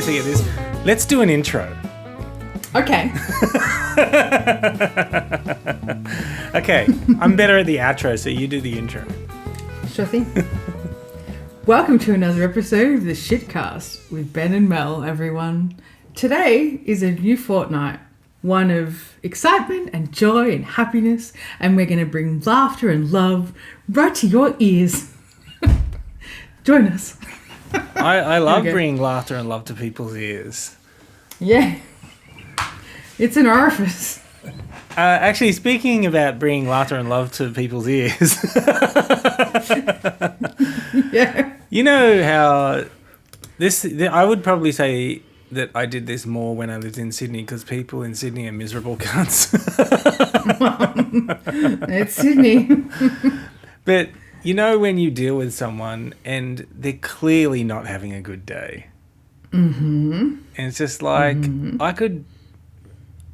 always forget this. Let's do an intro. Okay. Okay, I'm better at the outro, so you do the intro. Sure thing. Welcome to another episode of the Shitcast with Ben and Mel, everyone. Today is a new fortnight, one of excitement and joy and happiness, and we're going to bring laughter and love right to your ears. Join us. I love bringing laughter and love to people's ears. Yeah. It's an orifice. Actually, speaking about bringing laughter and love to people's ears. Yeah. You know how I would probably say that I did this more when I lived in Sydney because people in Sydney are miserable cunts. It's Sydney. But you know when you deal with someone and they're clearly not having a good day. Mm-hmm. And it's just like, I could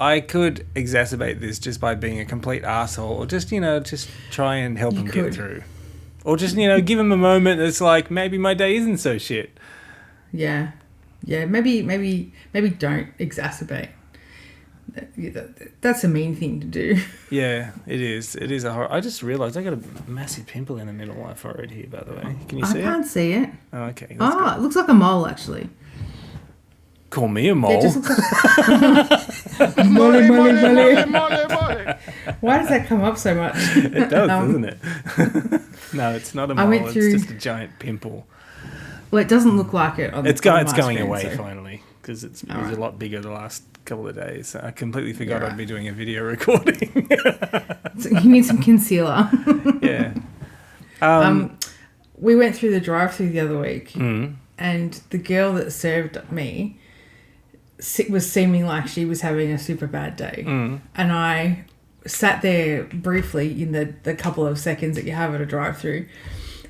exacerbate this just by being a complete asshole, or just try and help them get through. Or just, give them a moment that's like, maybe my day isn't so shit. Yeah. Yeah, maybe don't exacerbate. That's a mean thing to do. Yeah, it is. It is a horror. I just realised I got a massive pimple in the middle of my forehead here, by the way. Can you see it? I can't see it. Oh, okay. It looks like a mole, actually. Call me a mole. It just looks like... mole. Why does that come up so much? It does, doesn't it? No, it's not a mole. It's just a giant pimple. Well, it doesn't look like it. It's going away finally because it was a lot bigger the last couple of days. I completely forgot I'd be doing a video recording. So you need some concealer. Yeah. We went through the drive-thru the other week, and the girl that served me was seeming like she was having a super bad day, and I sat there briefly in the couple of seconds that you have at a drive-thru.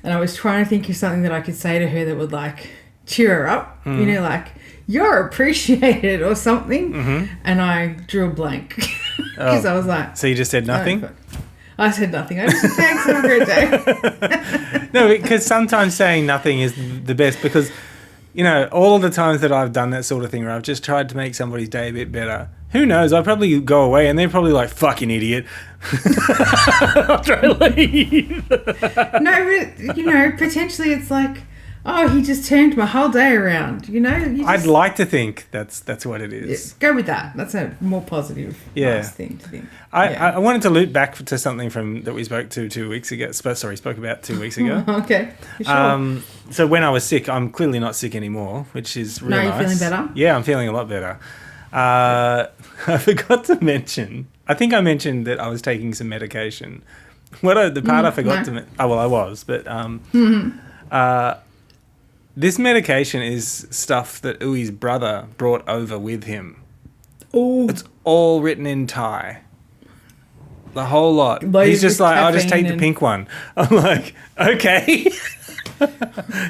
And I was trying to think of something that I could say to her that would, like, cheer her up. Like, you're appreciated or something. And I drew a blank. Because I was like... So you just said nothing? I said nothing. I just said, thanks, have a great day. No, because sometimes saying nothing is the best because, all of the times that I've done that sort of thing where I've just tried to make somebody's day a bit better, who knows, I'll probably go away and they're probably like, fucking idiot. I'll try to leave. No, but, potentially it's like, oh, he just turned my whole day around, I'd like to think that's what it is. Yeah, go with that. That's a more positive nice thing to think. I wanted to loop back to something that we spoke about 2 weeks ago. Okay, sure. So when I was sick, I'm clearly not sick anymore, which is really nice. No, you're feeling better? Yeah, I'm feeling a lot better. I forgot to mention, I think I mentioned that I was taking some medication. I forgot to mention, I was, but this medication is stuff that Ui's brother brought over with him. Ooh. It's all written in Thai. The whole lot. He's just like, I'll just take the pink one. I'm like, okay.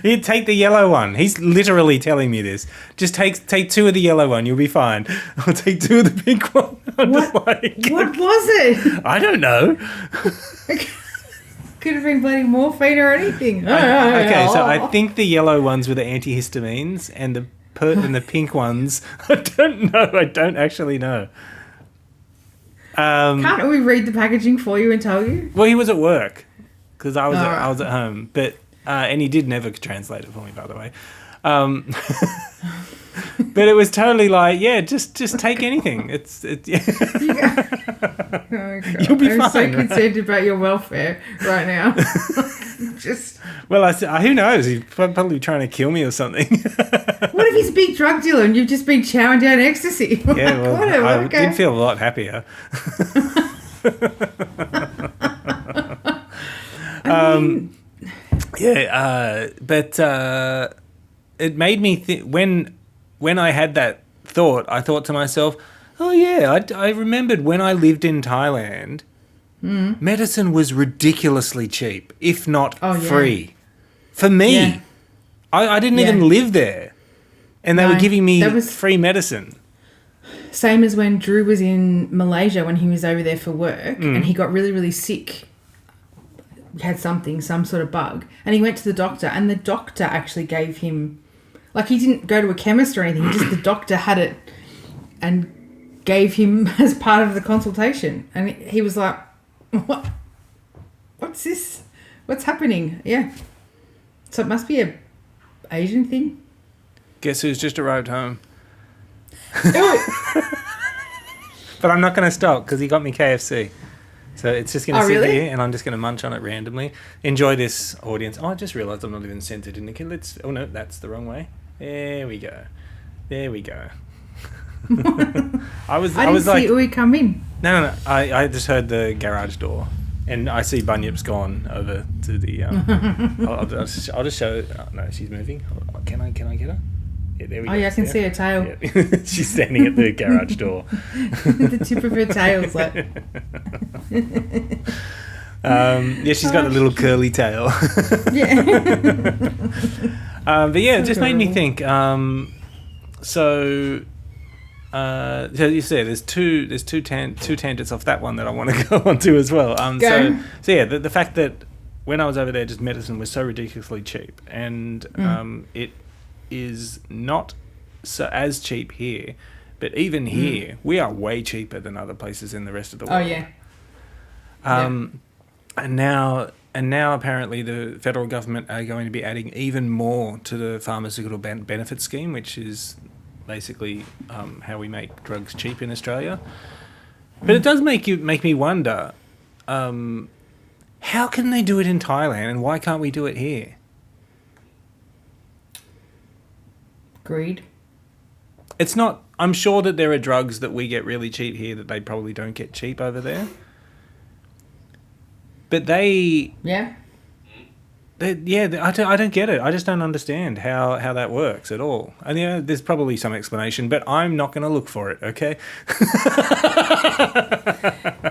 He'd take the yellow one. He's literally telling me this. Just take 2 of the yellow one. You'll be fine. I'll take 2 of the pink one. What was it? I don't know. Could have been bloody morphine or anything. Okay, so I think the yellow ones were the antihistamines, and the pink ones, I don't know. I don't actually know. Can't we read the packaging for you and tell you? Well, he was at work because I was at home, but and he did never translate it for me, by the way. But it was totally like, yeah, just take anything. Yeah. Oh, you'll be fine. I'm so concerned about your welfare right now. Well, I said, who knows? He's probably trying to kill me or something. What if he's a big drug dealer and you've just been chowing down ecstasy? Yeah, well, I did feel a lot happier. But it made me think when I had that thought, I thought to myself, oh yeah, I remembered when I lived in Thailand, medicine was ridiculously cheap, if not free. For me. Yeah. I didn't even live there. And they were giving me free medicine. Same as when Drew was in Malaysia when he was over there for work and he got really, really sick. He had some sort of bug. And he went to the doctor and the doctor actually gave him Like, he didn't go to a chemist or anything. Just the doctor had it and gave him as part of the consultation. And he was like, what? What's this? What's happening? Yeah. So it must be a Asian thing. Guess who's just arrived home? Ew. But I'm not going to stop because he got me KFC. So it's just going to sit really? here and I'm just going to munch on it randomly. Enjoy this, audience. Oh, I just realised I'm not even centred in the... Oh, no, that's the wrong way. There we go. There we go. I didn't see Uwe come in. No. I just heard the garage door. And I see Bunyip's gone over to the... I'll just show... Oh, no, she's moving. Can I get her? Yeah, there we go. Oh, yeah, I can see her tail. Yeah. She's standing at the garage door. The tip of her tail's like... Yeah, she's got a little curly tail. Yeah. But yeah, it just made me think. So you said there's two tangents off that one that I want to go on to as well. So yeah, the fact that when I was over there, just medicine was so ridiculously cheap, and it is not so as cheap here, but even here we are way cheaper than other places in the rest of the world. Oh yeah. And now apparently the federal government are going to be adding even more to the pharmaceutical benefit scheme, which is basically how we make drugs cheap in Australia. But it does make me wonder, how can they do it in Thailand and why can't we do it here? Greed. It's not... I'm sure that there are drugs that we get really cheap here that they probably don't get cheap over there. But they... Yeah. I don't get it. I just don't understand how that works at all. And yeah, there's probably some explanation, but I'm not going to look for it, okay?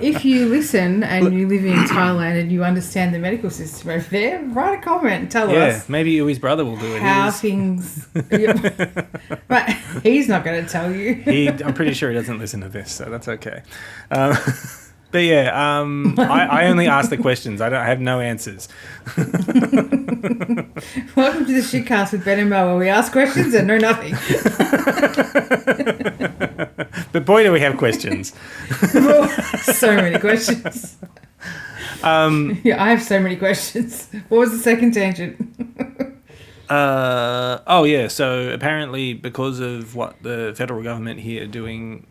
If you listen and you live in Thailand and you understand the medical system over there, write a comment and tell us. Yeah, maybe Uwe's brother will do it. How things... Right, he's not going to tell you. I'm pretty sure he doesn't listen to this, so that's okay. But yeah, I only ask the questions. I have no answers. Welcome to the Shitcast with Ben and Mel, where we ask questions and know nothing. But boy, do we have questions. So many questions. Yeah, I have so many questions. What was the second tangent? So apparently because of what the federal government here are doing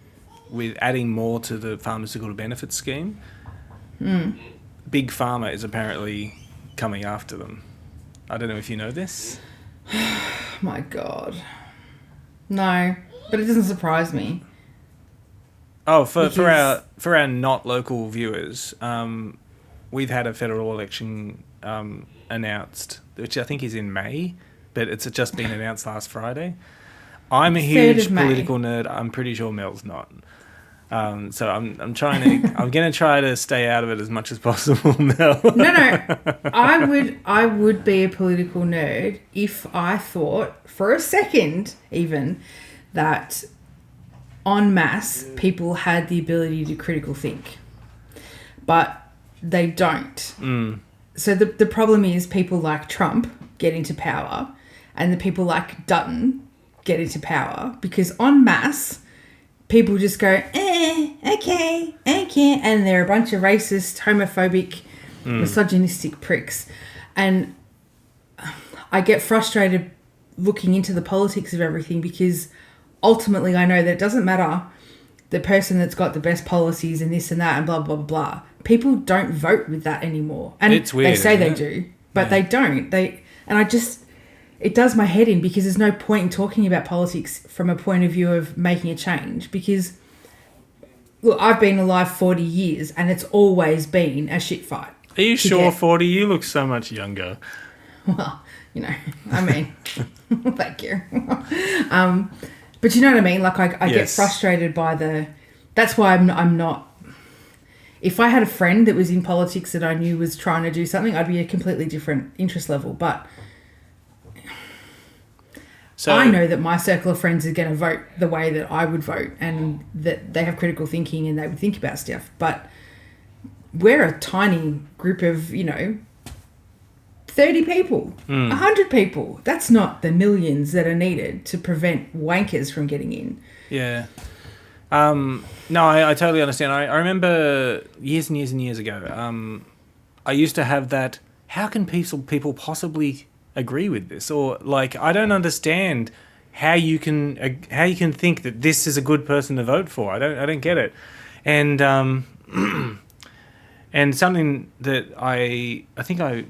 with adding more to the pharmaceutical benefits scheme, Big Pharma is apparently coming after them. I don't know if you know this. My God. No, but it doesn't surprise me. Oh, for our not local viewers, we've had a federal election announced, which I think is in May, but it's just been announced last Friday. I'm a huge political nerd. I'm pretty sure Mel's not. So I'm going to try to stay out of it as much as possible, Mel. No. I would be a political nerd if I thought for a second even that en masse people had the ability to critical think. But they don't. So the problem is people like Trump get into power and the people like Dutton get into power because en masse people just go, okay, and they're a bunch of racist, homophobic, misogynistic pricks. And I get frustrated looking into the politics of everything because ultimately I know that it doesn't matter the person that's got the best policies and this and that and blah, blah, blah, blah. People don't vote with that anymore. And it's weird, they say they do, but they don't. It does my head in because there's no point in talking about politics from a point of view of making a change because, look, I've been alive 40 years and it's always been a shit fight. Are you sure 40? You look so much younger. Well, I mean, thank you. But you know what I mean? Like I get frustrated by that's why I'm not, if I had a friend that was in politics that I knew was trying to do something, I'd be a completely different interest level. But so I know that my circle of friends are going to vote the way that I would vote and that they have critical thinking and they would think about stuff. But we're a tiny group of, 30 people, 100 people. That's not the millions that are needed to prevent wankers from getting in. Yeah. No, I totally understand. I remember years and years and years ago, I used to have that, how can people possibly agree with this? Or, like, I don't understand how you can think that this is a good person to vote for. I don't get it. And and something that I think I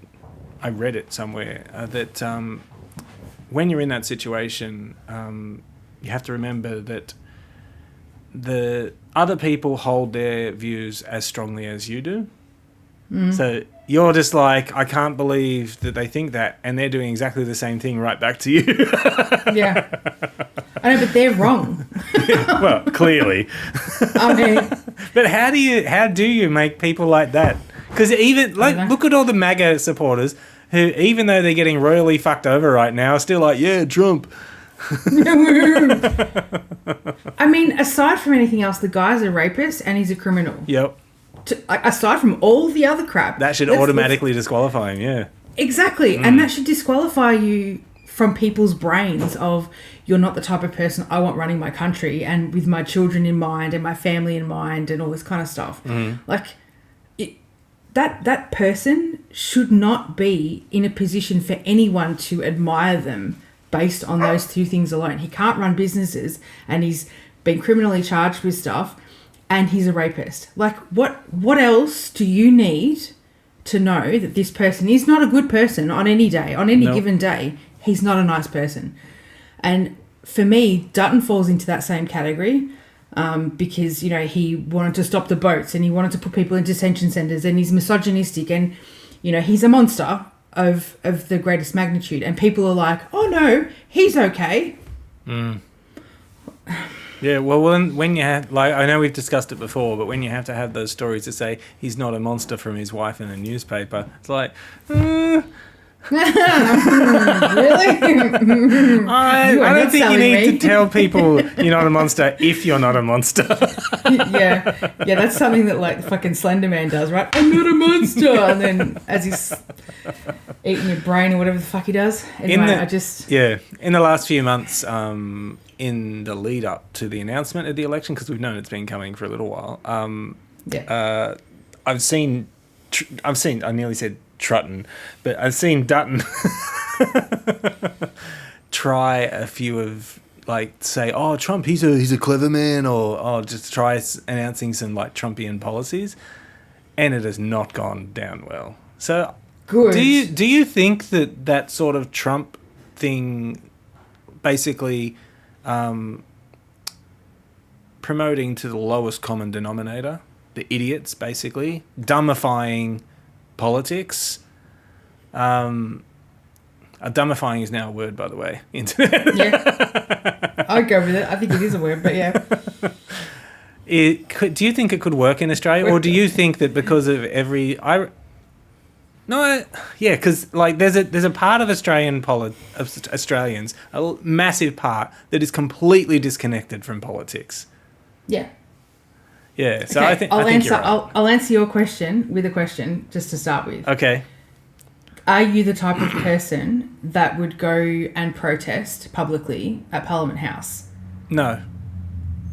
read it somewhere, that when you're in that situation, you have to remember that the other people hold their views as strongly as you do. So you're just like, I can't believe that they think that, and they're doing exactly the same thing right back to you. Yeah. I know, but they're wrong. Well, clearly. I mean, But how do you make people like that? Because even, like, look at all the MAGA supporters who, even though they're getting royally fucked over right now, are still like, yeah, Trump. I mean, aside from anything else, the guy's a rapist and he's a criminal. Yep. Aside from all the other crap. That should automatically disqualify him, yeah. Exactly. And that should disqualify you from people's brains of, you're not the type of person I want running my country and with my children in mind and my family in mind and all this kind of stuff. Like, that person should not be in a position for anyone to admire them based on those two things alone. He can't run businesses and he's been criminally charged with stuff and he's a rapist. Like, what else do you need to know that this person is not a good person on any day, on any given day? He's not a nice person. And for me, Dutton falls into that same category because, you know, he wanted to stop the boats and he wanted to put people in detention centres and he's misogynistic and, you know, he's a monster of the greatest magnitude. And people are like, oh, no, he's okay. Yeah, well, when you have, like, I know we've discussed it before, but when you have to have those stories to say he's not a monster from his wife in a newspaper, it's like, Really? I don't think you need to tell people you're not a monster if you're not a monster. Yeah, that's something that, like, fucking Slender Man does, right? I'm not a monster, and then as he's eating your brain or whatever the fuck he does. Anyway, in the last few months, in the lead up to the announcement of the election, because we've known it's been coming for a little while. I've seen. I nearly said Trutton, but I've seen Dutton try a few of, like, say, oh, Trump, he's a clever man, or just try announcing some, like, Trumpian policies, and it has not gone down well. So, good. Do you think that sort of Trump thing, basically promoting to the lowest common denominator, the idiots, basically dumbifying politics? Dumbifying is now a word, by the way. Internet. Yeah, I'd go with it. I think it is a word, but yeah. Do you think it could work in Australia, or do you think that because of because, like, there's a part of Australians, a massive part, that is completely disconnected from politics. Yeah. Yeah. So okay, I think you're right. I'll answer your question with a question just to start with. Okay. Are you the type of person that would go and protest publicly at Parliament House? No.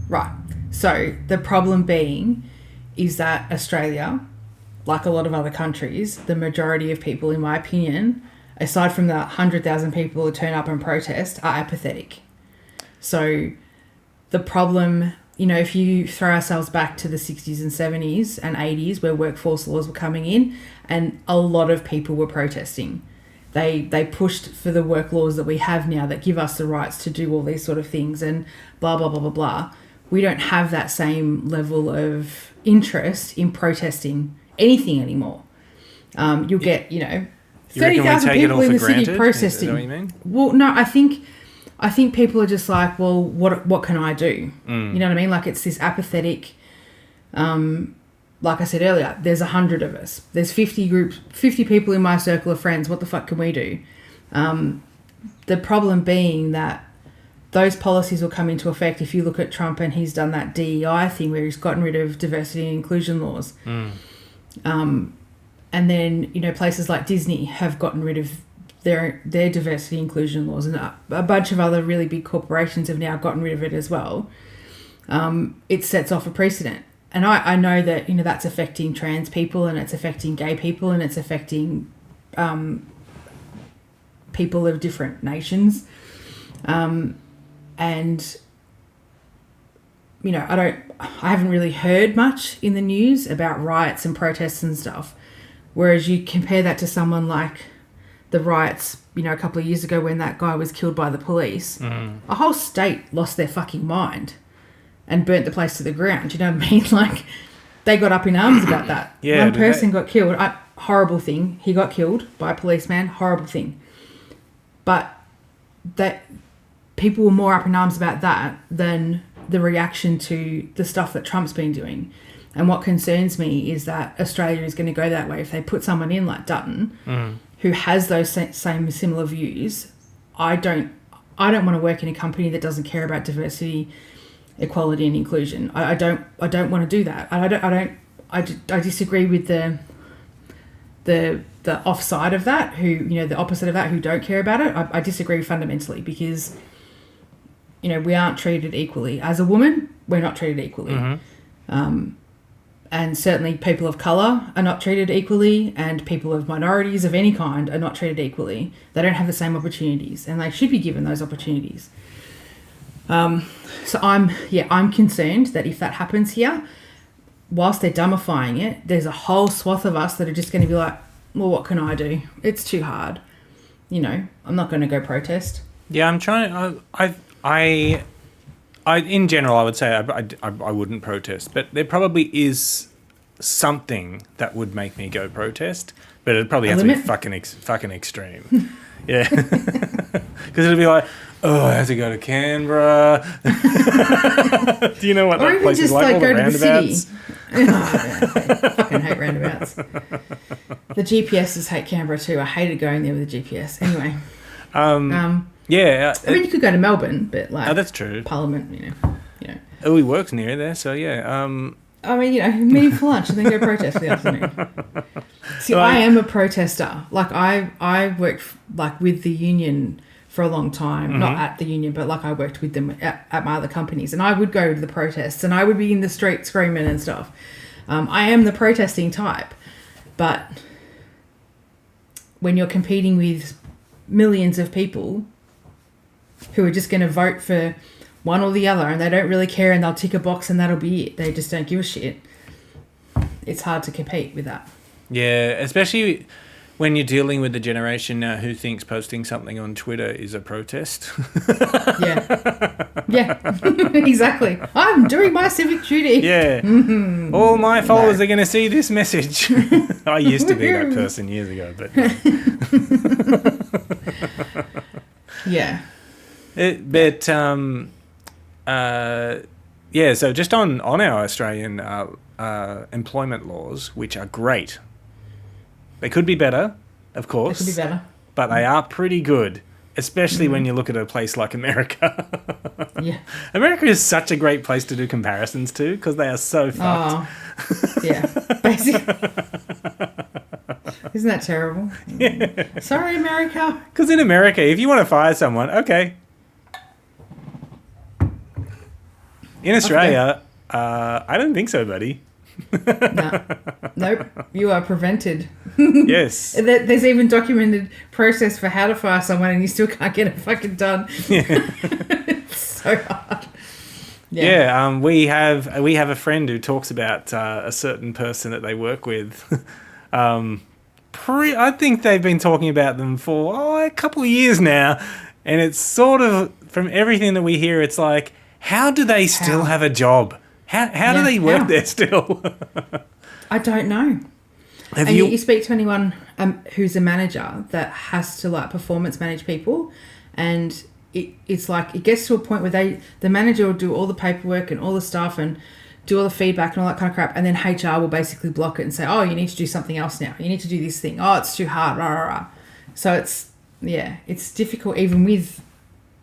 Right. So the problem being is that Australia, like a lot of other countries, the majority of people, in my opinion, aside from the 100,000 people who turn up and protest, are apathetic. So the problem, you know, if you throw ourselves back to the 60s and 70s and 80s where workforce laws were coming in and a lot of people were protesting. They pushed for the work laws that we have now that give us the rights to do all these sort of things and blah, blah, blah, blah, blah. We don't have that same level of interest in protesting anything anymore. You'll get, 30,000 people in the city protesting. Is that what you mean? Well, no, I think people are just like, well, what can I do? You know what I mean? Like, it's this apathetic, like I said earlier, there's 100 of us. There's 50 people in my circle of friends. What the fuck can we do? The problem being that those policies will come into effect if you look at Trump and he's done that DEI thing where he's gotten rid of diversity and inclusion laws. And then, you know, places like Disney have gotten rid of their diversity inclusion laws, and a bunch of other really big corporations have now gotten rid of it as well. It sets off a precedent. And I know that, you know, that's affecting trans people, and it's affecting gay people, and it's affecting people of different nations. And, you know, I haven't really heard much in the news about riots and protests and stuff. Whereas you compare that to someone like the riots, you know, a couple of years ago when that guy was killed by the police. A whole state lost their fucking mind and burnt the place to the ground. You know what I mean? Like, they got up in arms about that. Yeah, one person got killed. Horrible thing. He got killed by a policeman. Horrible thing. But that people were more up in arms about that than the reaction to the stuff that Trump's been doing. And what concerns me is that Australia is going to go that way. If they put someone in like Dutton, who has those same similar views, I don't want to work in a company that doesn't care about diversity, equality, and inclusion. I don't want to do that. I disagree with the offside of that, who, you know, the opposite of that, who don't care about it. I disagree fundamentally, because, you know, we aren't treated equally. As a woman, we're not treated equally. And certainly people of colour are not treated equally, and people of minorities of any kind are not treated equally. They don't have the same opportunities, and they should be given those opportunities. So I'm concerned that if that happens here, whilst they're dumbifying it, there's a whole swath of us that are just going to be like, well, what can I do? It's too hard. You know, I'm not going to go protest. Yeah, I'm trying. I in general, I would say I wouldn't protest, but there probably is something that would make me go protest, but it'd probably have to be fucking extreme. Yeah, because it'd be like, oh, I have to go to Canberra. Do you know what that place is like? All the roundabouts. I fucking hate roundabouts. The GPSs hate Canberra too. I hated going there with the GPS. Anyway. Yeah. I mean, you could go to Melbourne, but like... Oh, that's true. Parliament, you know. Oh, he works near there, so yeah. I mean, you know, meeting for lunch and then go protest for the afternoon. See, I am a protester. Like, I worked, like, with the union for a long time. Not at the union, but, like, I worked with them at my other companies. And I would go to the protests, and I would be in the street screaming and stuff. I am the protesting type. But when you're competing with millions of people who are just going to vote for one or the other, and they don't really care, and they'll tick a box and that'll be it. They just don't give a shit. It's hard to compete with that. Yeah, especially when you're dealing with the generation now who thinks posting something on Twitter is a protest. Yeah, exactly. I'm doing my civic duty. Yeah. All my followers are going to see this message. I used to be that person years ago, but... Yeah. So just on our Australian employment laws, which are great. They could be better, of course. They could be better. But they are pretty good, especially when you look at a place like America. Yeah. America is such a great place to do comparisons to, because they are so fucked. Oh, yeah, basically. Isn't that terrible? Yeah. Sorry, America. Because in America, if you want to fire someone, okay. In Australia, I don't think so, buddy. No. Nope. You are prevented. Yes. There's even documented process for how to fire someone, and you still can't get it fucking done. Yeah. It's so hard. Yeah. We have a friend who talks about a certain person that they work with. I think they've been talking about them for a couple of years now, and it's sort of, from everything that we hear, it's like, how do they still have a job? How do they work there still? I don't know. You speak to anyone who's a manager that has to like performance manage people, and it's like it gets to a point where the manager will do all the paperwork and all the stuff and do all the feedback and all that kind of crap, and then HR will basically block it and say, oh, you need to do something else now. You need to do this thing. Oh, it's too hard. Rah, rah, rah. So it's difficult even with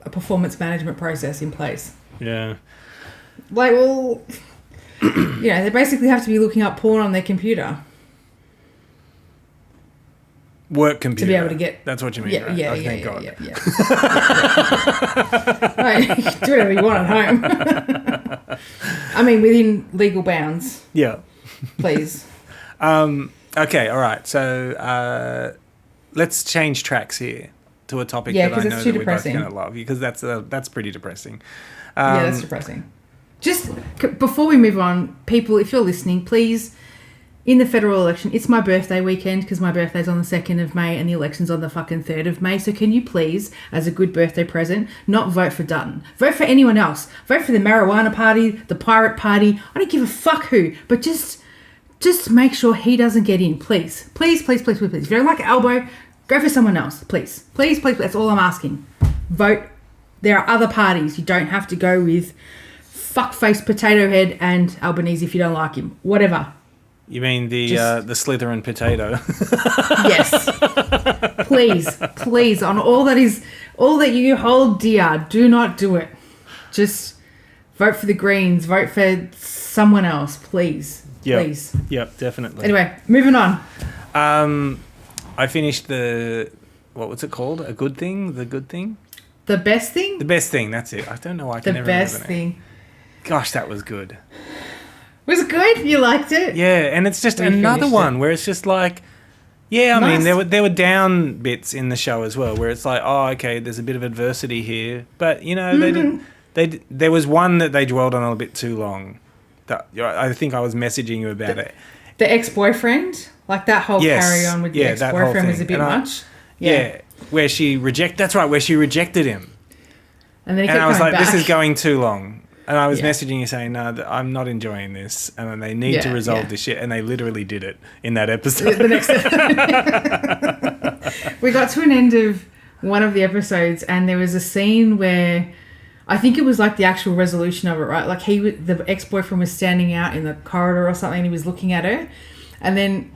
a performance management process in place. Yeah. Like, well, they basically have to be looking up porn on their computer. Work computer. To be able to get... That's what you mean, Yeah, right? yeah, Oh, yeah, thank yeah, God. yeah, yeah. Right, you can do whatever you want at home. I mean, within legal bounds, Yeah. please. Okay, all right. So let's change tracks here to a topic Yeah, that I 'cause know it's that too we're both depressing. going to love, because that's pretty depressing. Yeah, that's depressing. Just before we move on, people, if you're listening, please, in the federal election, it's my birthday weekend because my birthday's on the 2nd of May and the election's on the fucking 3rd of May. So can you please, as a good birthday present, not vote for Dutton? Vote for anyone else. Vote for the marijuana party, the pirate party. I don't give a fuck who, but just make sure he doesn't get in, please. Please, please, please, please, please. If you don't like Albo, go for someone else, please. Please, please, that's all I'm asking. Vote. There are other parties. You don't have to go with fuckface Potato Head and Albanese if you don't like him. Whatever. You mean the Slytherin potato? Yes. Please, on all that you hold dear, do not do it. Just vote for the Greens. Vote for someone else, please. Yep. Please. Yep, definitely. Anyway, moving on. I finished what was it called? A Good Thing? The Good Thing? The best thing? The Best Thing, that's it. I don't know why I The can never remember best the name. thing. Gosh, that was good. Was it good? You liked it? Yeah, and it's just We another finished one where it's just like, yeah, I mean, Nice. there were down bits in the show as well, where it's like, oh, okay, there's a bit of adversity here, but you know, there was one that they dwelled on a bit too long. That I think I was messaging you about it. The ex-boyfriend? Like that whole Yes. carry on with the Yeah, that whole ex-boyfriend was a thing. bit And much. Yeah, where she rejected him. And then he And kept I was coming like, back. this is going too long. And I was Yeah. messaging you saying, no, I'm not enjoying this. And then they need to Yeah, resolve yeah. this shit. And they literally did it in that episode. The next we got to an end of one of the episodes and there was a scene where I think it was like the actual resolution of it, right? Like the ex-boyfriend was standing out in the corridor or something and he was looking at her, and then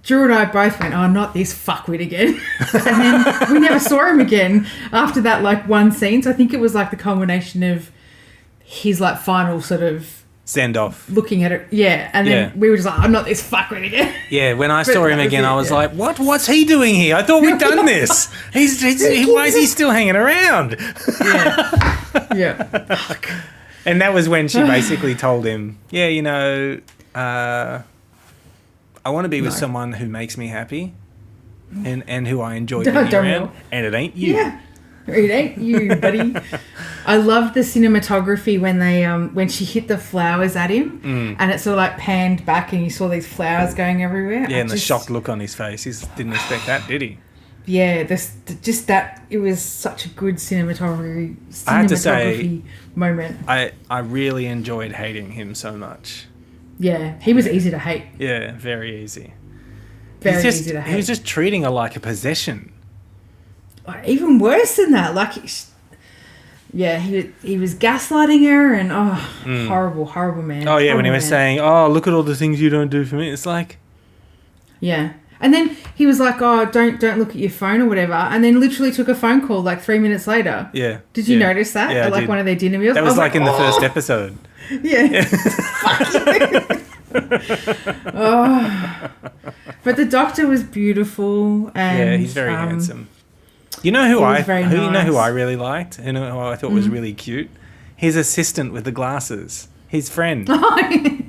Drew and I both went, oh, not this fuckwit again. And then we never saw him again after that, like, one scene. So I think it was like the culmination of his like final sort of Send off. looking at it. Yeah. And then we were just like, I'm not this fuckwit again. Yeah, when I But saw him that was again, it, I was yeah. like, what's he doing here? I thought we'd done this. Why is he still hanging around? Yeah. Yeah. Fuck. And that was when she basically told him, yeah, you know, I want to be with No. someone who makes me happy and who I enjoy Don't being know. around, and it ain't you. Yeah. It ain't you, buddy. I loved the cinematography when they when she hit the flowers at him and it sort of like panned back and you saw these flowers going everywhere. Yeah, and the shocked look on his face. He didn't expect that, did he? Yeah, just that it was such a good cinematography I have to say, moment. I really enjoyed hating him so much. Yeah, he was easy to hate. Yeah, very easy. Very easy to hate. He was just treating her like a possession. Even worse than that. Like, yeah, he was gaslighting her and horrible man. Oh yeah, when he Horrible was man. saying, "Oh, look at all the things you don't do for me," it's like, Yeah. And then he was like, oh, don't look at your phone or whatever. And then literally took a phone call like 3 minutes later. yeah. Did you yeah. notice that? Yeah, At I like did. one of their dinner meals? That I was like in the "Oh." first episode. Yeah. Oh. But the doctor was beautiful and Yeah, he's very handsome. You know who he was very you know who nice. Mm-hmm. I really liked? You know who I thought was really cute? His assistant with the glasses. His friend.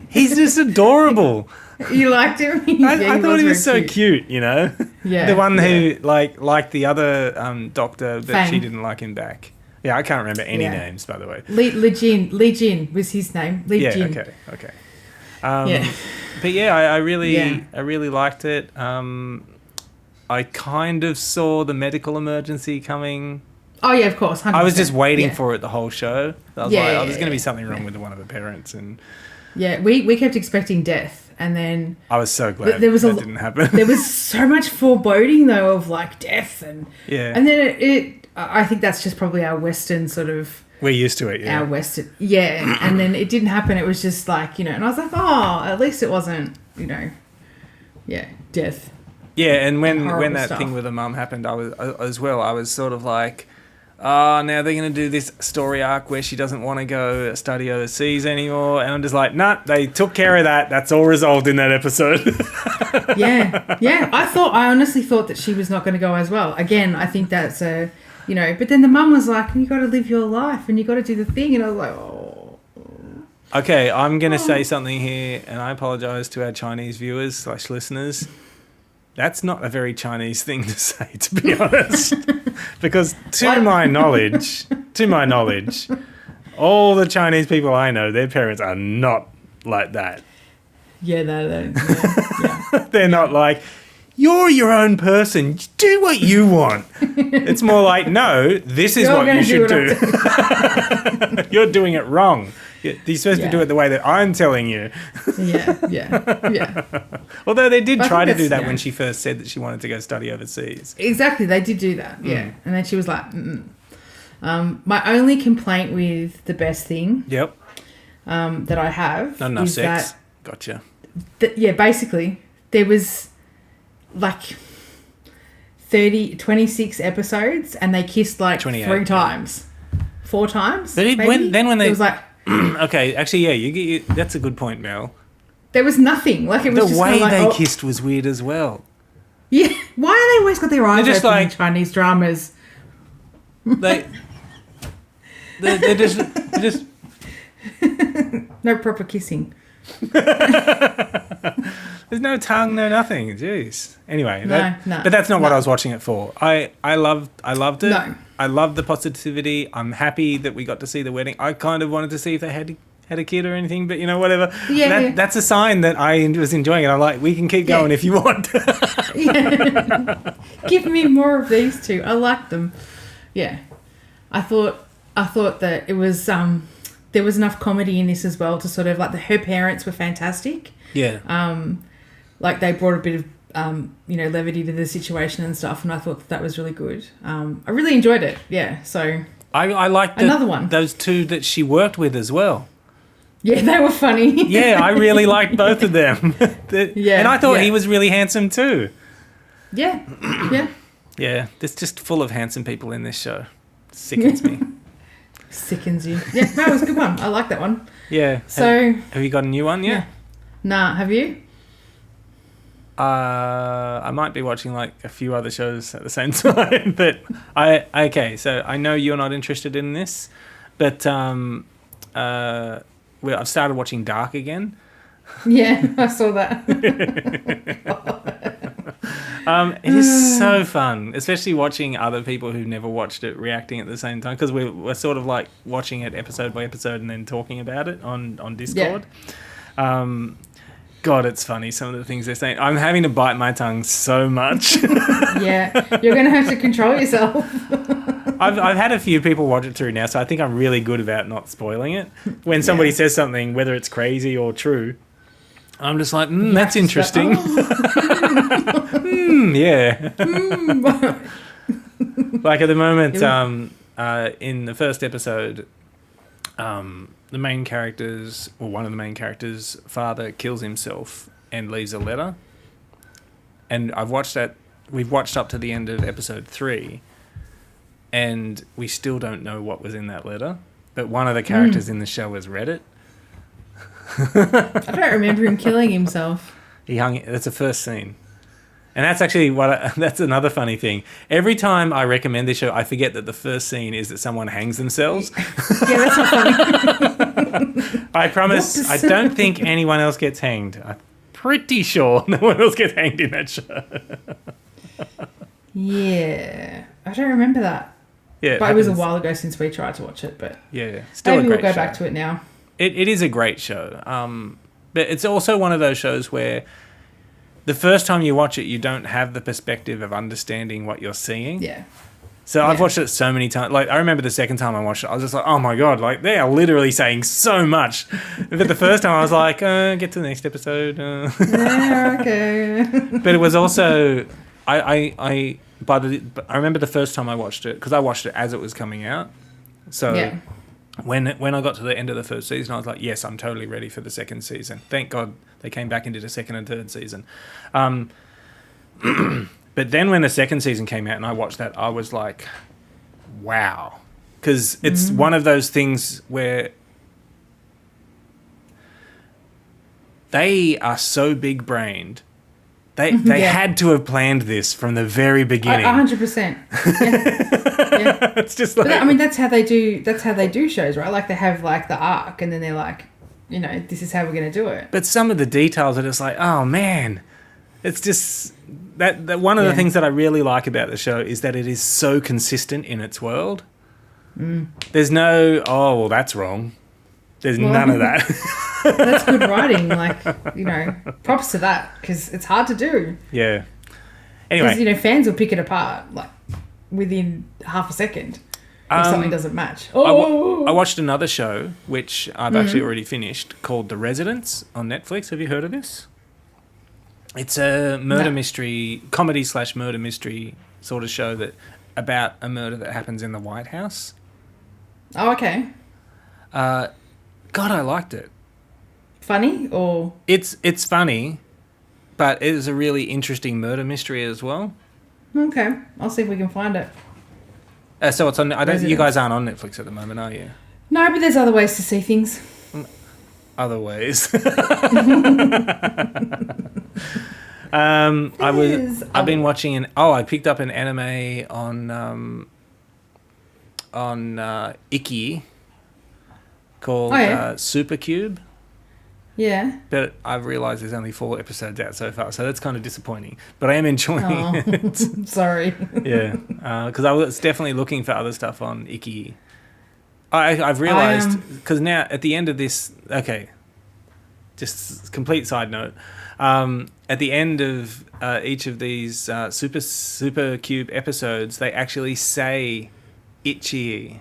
He's just adorable. You liked him? I thought he was so very cute, you know? Yeah. The one yeah. who liked the other doctor, but Fang. she didn't like him back. Yeah, I can't remember any Yeah. names, by the way. Li Jin was his name. Li Yeah, Jin. okay. Yeah. But yeah, I really Yeah. liked it. I kind of saw the medical emergency coming. Oh, yeah, of course. 100%. I was just waiting Yeah. for it the whole show. I was Yeah, like, yeah, there's going to be yeah. something wrong with one of the parents, and Yeah, we kept expecting death. And then I was so glad there was that didn't happen. there was so much foreboding, though, of like death. And Yeah, then I think that's just probably our Western sort of... we're used to it. Yeah, Our Western... Yeah, and then it didn't happen. It was just like, you know... And I was like, oh, at least it wasn't, you know... Yeah, death. yeah. And when horrible that stuff. thing with the mum happened, I was sort of like, oh, now they're going to do this story arc where she doesn't want to go study overseas anymore. And I'm just like, nah, they took care of that. That's all resolved in that episode. Yeah. I honestly thought that she was not going to go as well. Again, I think that's but then the mum was like, you got to live your life and you got to do the thing. And I was like, oh. Okay, I'm going to say something here, and I apologise to our Chinese viewers / listeners. That's not a very Chinese thing to say, to be honest. Because to my knowledge, all the Chinese people I know, their parents are not like that. Yeah, yeah. They're not like, you're your own person, do what you want. It's more like, no, this is what you should do. You're doing it wrong. You're supposed to do it the way that I'm telling you. Yeah. Although they did try to do that when she first said that she wanted to go study overseas. Exactly, they did do that, yeah. And then she was like, my only complaint with the best thing that I have not enough is sex. that... Gotcha. Basically, there was like 26 episodes and they kissed like 3 times. 4 times? But when they... It was like... Okay, actually, yeah, that's a good point, Mel. There was nothing. Like, it was the way they kissed was weird as well. Yeah. Why are they always got their eyes just open like, in Chinese dramas? They're just... No proper kissing. There's no tongue, no nothing. Jeez. Anyway, no. But that's not what I was watching it for. I loved it. No. I loved the positivity. I'm happy that we got to see the wedding. I kind of wanted to see if they had a kid or anything, but whatever. Yeah, That's a sign that I was enjoying it. I'm like, we can keep going if you want. Give me more of these two. I like them. Yeah. I thought that it was there was enough comedy in this as well to sort of like her parents were fantastic. Yeah. Like they brought a bit of levity to the situation and stuff, and I thought that was really good. I really enjoyed it. Yeah. So I liked another one. Those two that she worked with as well. Yeah, they were funny. Yeah, I really liked both of them. And I thought he was really handsome too. Yeah. Yeah. Yeah, there's just full of handsome people in this show. Sickens me. Sickens you. Yeah, that was a good one. I like that one. Yeah. So have you got a new one yet? Yeah. Nah, have you? I might be watching like a few other shows at the same time, but so I know you're not interested in this, but I've started watching Dark again. Yeah, I saw that. It is so fun, especially watching other people who've never watched it reacting at the same time, because we're sort of like watching it episode by episode and then talking about it on Discord. Yeah. God, it's funny, some of the things they're saying. I'm having to bite my tongue so much. Yeah, you're going to have to control yourself. I've had a few people watch it through now, so I think I'm really good about not spoiling it. When somebody says something, whether it's crazy or true, I'm just like, that's interesting. Yeah. Like at the moment, in the first episode, the main character's, or one of the main characters' father kills himself and leaves a letter. And I've watched that. We've watched up to the end of episode 3, and we still don't know what was in that letter. But one of the characters in the show has read it. I don't remember him killing himself. That's the first scene. And that's actually that's another funny thing. Every time I recommend this show, I forget that the first scene is that someone hangs themselves. Yeah, that's not funny. I promise, I don't think anyone else gets hanged. I'm pretty sure no one else gets hanged in that show. Yeah, I don't remember that. Yeah, but it was a while ago since we tried to watch it. But yeah, still maybe a great we'll go show. back to it now. It is a great show. But it's also one of those shows where the first time you watch it, you don't have the perspective of understanding what you're seeing. Yeah. So I've watched it so many times. Like, I remember the second time I watched it, I was just like, oh my God, like, they are literally saying so much. But the first time I was like, get to the next episode. Yeah, okay. But it was also, I remember the first time I watched it, because I watched it as it was coming out. So when I got to the end of the first season, I was like, yes, I'm totally ready for the second season. Thank God they came back and did a second and third season. But then when the second season came out and I watched that, I was like, wow. Because it's one of those things where they are so big-brained. They had to have planned this from the very beginning. 100%. Yeah. It's just like... But I mean, that's how they do shows, right? Like, they have, like, the arc, and then they're like, you know, this is how we're going to do it. But some of the details are just like, oh, man. It's just... That one of the things that I really like about the show is that it is so consistent in its world. There's no, oh, well, that's wrong. There's none of that. That's good writing. Like, you know, props to that, because it's hard to do. Yeah. Anyway. Because, you know, fans will pick it apart, like, within half a second if something doesn't match. I watched another show, which I've actually already finished, called The Residents on Netflix. Have you heard of this? It's a murder mystery, comedy/murder mystery sort of show that about a murder that happens in the White House. Oh, okay. God, I liked it. Funny or? It's funny, but it is a really interesting murder mystery as well. Okay, I'll see if we can find it. So it's on. You guys aren't on Netflix at the moment, are you? No, but there's other ways to see things. Other ways. I've been watching I picked up an anime on Iki called Super Cube. Yeah. But I've realised there's only 4 episodes out so far, so that's kind of disappointing. But I am enjoying it. Sorry. Yeah, because I was definitely looking for other stuff on Iki. I've realised, because now at the end of this, okay, just complete side note, at the end of each of these Super Cube episodes, they actually say Ichi.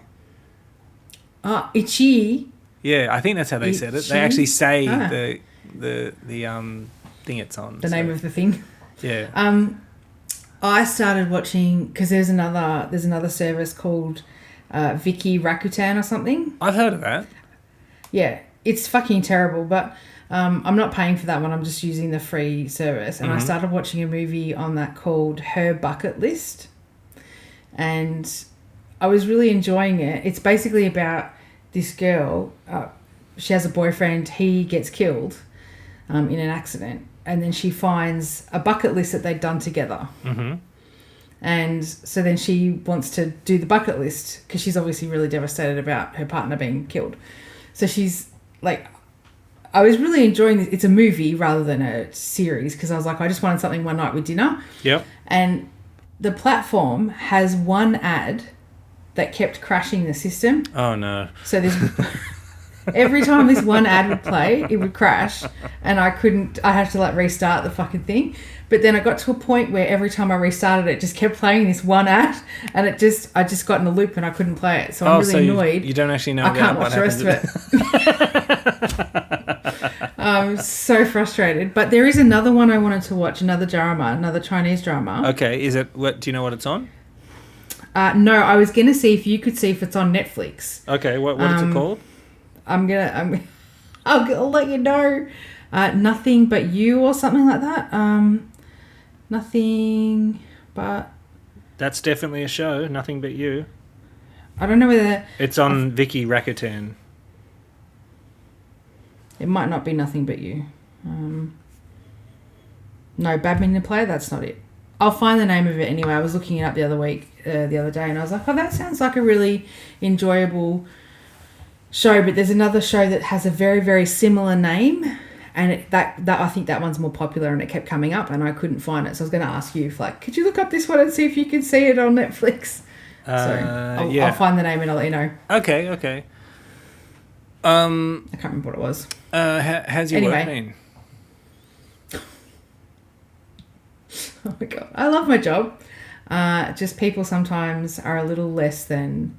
Ichi? Yeah, I think that's how they said it. They actually say the thing it's on. The name of the thing. Yeah. I started watching, because there's another service called Viki Rakuten or something. I've heard of that. Yeah, it's fucking terrible, but I'm not paying for that one. I'm just using the free service. And I started watching a movie on that called Her Bucket List. And I was really enjoying it. It's basically about this girl. She has a boyfriend. He gets killed in an accident. And then she finds a bucket list that they'd done together. Mm-hmm. And so then she wants to do the bucket list because she's obviously really devastated about her partner being killed. So she's like, I was really enjoying this. It's a movie rather than a series because I was like, I just wanted something one night with dinner. Yep. And the platform has one ad that kept crashing the system. Oh, no. So there's... Every time this one ad would play, it would crash, and I had to like restart the fucking thing. But then I got to a point where every time I restarted it, just kept playing this one ad, and I just got in a loop and I couldn't play it. So I'm really annoyed. You don't actually know. I can't watch the rest of it. I'm so frustrated. But there is another one I wanted to watch, another Chinese drama. Okay, is it? What do you know what it's on? No, I was gonna see if you could see if it's on Netflix. Okay, what is it called? I'll let you know. Nothing But You or something like that. Nothing But... That's definitely a show, Nothing But You. I don't know whether... It's on Viki Rakuten. It might not be Nothing But You. No, Badminton Player, that's not it. I'll find the name of it anyway. I was looking it up the other day, and I was like, oh, that sounds like a really enjoyable show, but there's another show that has a very, very similar name, and that I think that one's more popular, and it kept coming up, and I couldn't find it. So I was going to ask you, could you look up this one and see if you can see it on Netflix? I'll find the name and I'll let you know. Okay. I can't remember what it was. How's your work been? Oh my God. I love my job. Just people sometimes are a little less than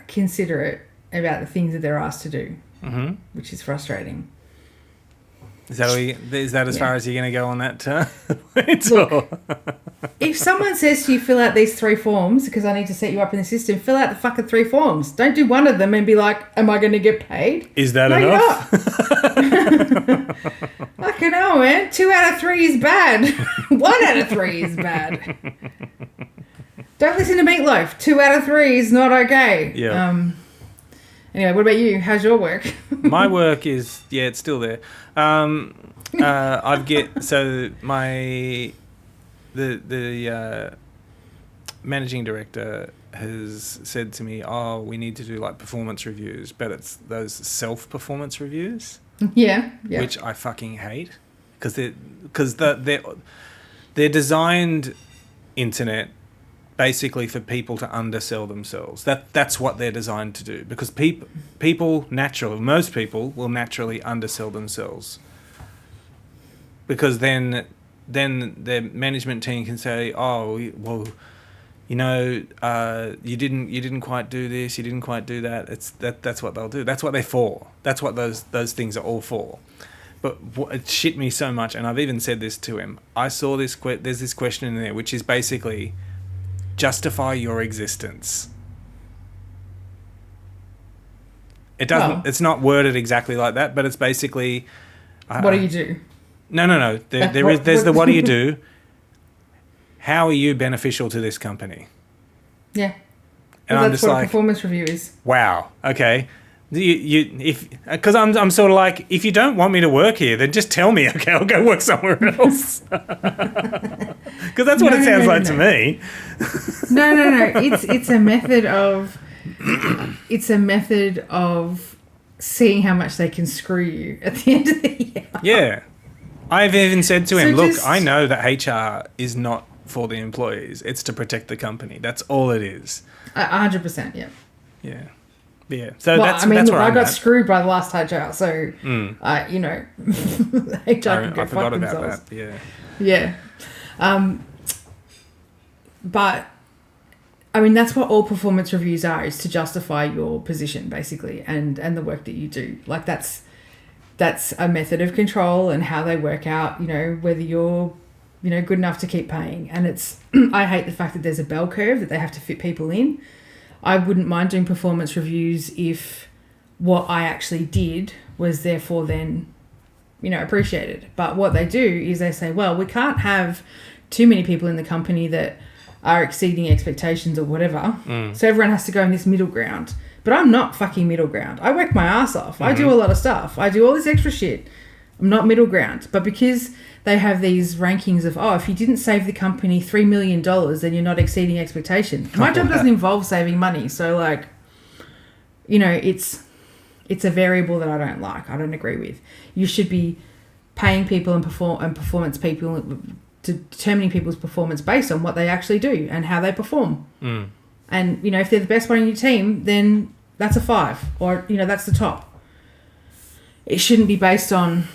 considerate about the things that they're asked to do, which is frustrating. Is that as far as you're going to go on that? Look, if someone says to you, fill out these 3 forms because I need to set you up in the system, fill out the fucking 3 forms. Don't do one of them and be like, am I going to get paid? Is that enough? Fucking hell, man. 2 out of 3 is bad. 1 out of 3 is bad. Don't listen to Meatloaf. 2 out of 3 is not okay. Yeah. Anyway, what about you? How's your work? My work is, it's still there. The managing director has said to me, "Oh, we need to do like performance reviews, but it's those self-performance reviews." Yeah. Which I fucking hate because they're designed internet basically for people to undersell themselves. That's what they're designed to do, because most people will naturally undersell themselves, because then their management team can say, "Oh, well, you didn't quite do this, you didn't quite do that." That's what they'll do. That's what they're for. That's what those things are all for. But it shit me so much, and I've even said this to him. I saw this. There's this question in there, which is basically justify your existence. It doesn't. Well, it's not worded exactly like that, but it's basically. What do you do? No. There's the what do you do? How are you beneficial to this company? Yeah. And well, I'm that's just what like, a performance review is. Wow. Okay. Because I'm sort of like, if you don't want me to work here, then just tell me. Okay, I'll go work somewhere else. Because that's what it sounds like to me. No. It's a method of. It's a method of seeing how much they can screw you at the end of the year. Yeah. I've even said to him, look, I know that HR is not for the employees. It's to protect the company. That's all it is. 100%, yeah. Yeah. Yeah. So well, that's I mean, that's look, where I I'm got at. screwed by the last HR, so, HR can go I fuck forgot about themselves. that. Yeah. Yeah. But, I mean, that's what all performance reviews are, is to justify your position, basically, and the work that you do. Like, that's a method of control and how they work out, whether you're, good enough to keep paying. And it's, I hate the fact that there's a bell curve that they have to fit people in. I wouldn't mind doing performance reviews if what I actually did was therefore then, appreciated. But what they do is they say, well, we can't have too many people in the company that are exceeding expectations or whatever. So everyone has to go in this middle ground. But I'm not fucking middle ground. I work my ass off. I do a lot of stuff. I do all this extra shit. I'm not middle ground. But because they have these rankings of, if you didn't save the company $3 million, then you're not exceeding expectation. My job doesn't involve saving money. So, like, it's a variable that I don't like. I don't agree with. You should be paying people and performance people, to determining people's performance based on what they actually do and how they perform. And, if they're the best one in your team, then that's a 5. Or, that's the top. It shouldn't be based on,